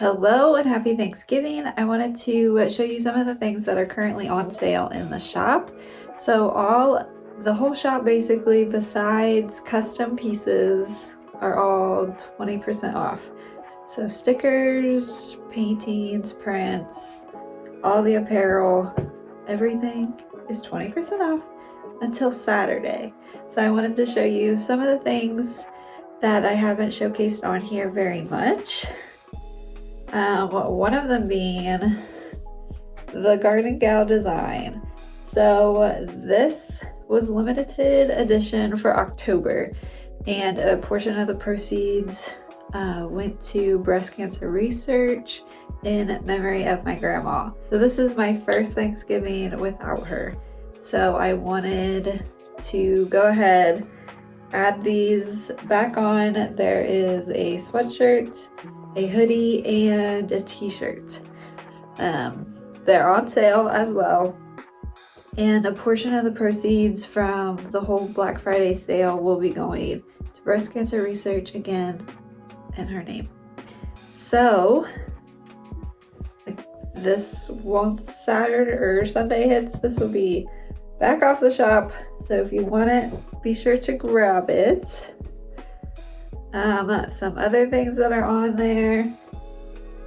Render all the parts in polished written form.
Hello and happy Thanksgiving. I wanted to show you some of the things that are currently on sale in the shop. So the whole shop basically, besides custom pieces, are all 20% off. So stickers, paintings, prints, all the apparel, everything is 20% off until Saturday. So I wanted to show you some of the things that I haven't showcased on here very much. One of them being the Garden Gal design. So this was limited edition for October, and a portion of the proceeds went to breast cancer research in memory of my grandma. So this is my first Thanksgiving without her. So I wanted to go ahead, add these back on. There is a sweatshirt, a hoodie, and a t-shirt. They're on sale as well, and a portion of the proceeds from the whole Black Friday sale will be going to breast cancer research, again in her name. So this, once Saturday or Sunday hits, this will be back off the shop. So if you want it, be sure to grab it. Some other things that are on there,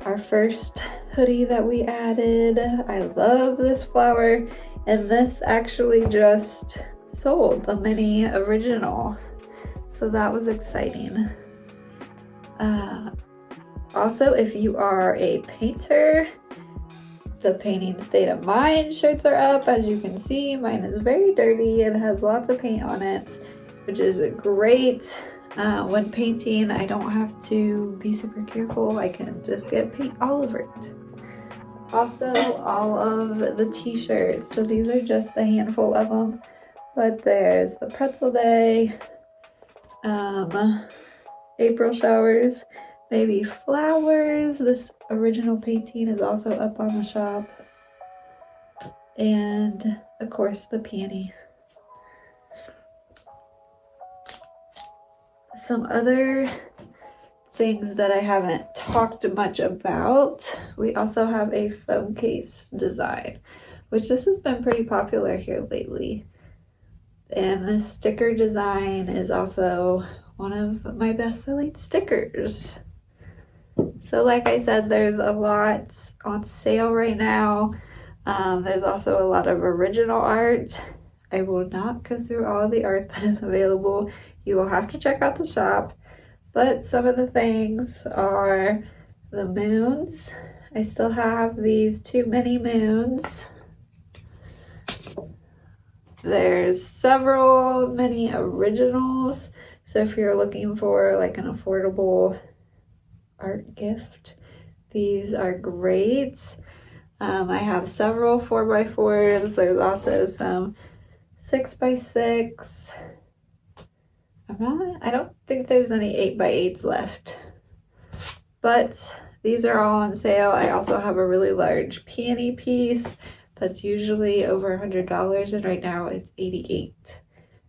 our first hoodie that we added. I love this flower, and this actually just sold, the mini original, so that was exciting. Also, if you are a painter, the Painting State of Mind shirts are up. As you can see, mine is very dirty and has lots of paint on it, which is great. When painting, I don't have to be super careful. I can just get paint all over it. Also, all of the t-shirts. So these are just a handful of them, but there's the Pretzel Day, April showers, baby flowers. This original painting is also up on the shop. And of course the peony. Some other things that I haven't talked much about. We also have a phone case design, which this has been pretty popular here lately. And this sticker design is also one of my best-selling stickers. So like I said, there's a lot on sale right now. There's also a lot of original art. I will not go through all the art that is available. You will have to check out the shop. But some of the things are the moons. I still have these 2 mini moons. There's several mini originals. So if you're looking for like an affordable art gift, these are great. I have several 4x4s. There's also some 6x6. I don't think there's any 8x8s left, but these are all on sale. I also have a really large peony piece that's usually over $100, and right now it's $88.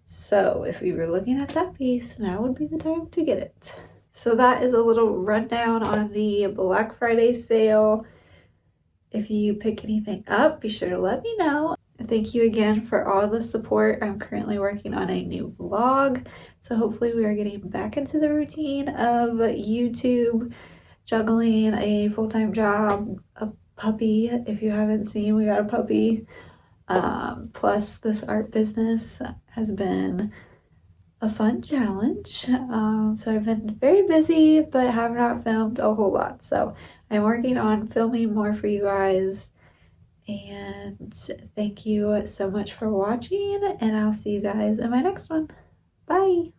So if you were looking at that piece, now would be the time to get it. So that is a little rundown on the Black Friday sale. If you pick anything up, be sure to let me know. Thank you again for all the support. I'm currently working on a new vlog, so hopefully we are getting back into the routine of YouTube, juggling a full-time job, a puppy. If you haven't seen, we got a puppy. Plus this art business has been a fun challenge. So I've been very busy, but have not filmed a whole lot. So I'm working on filming more for you guys. And thank you so much for watching, and I'll see you guys in my next one. Bye.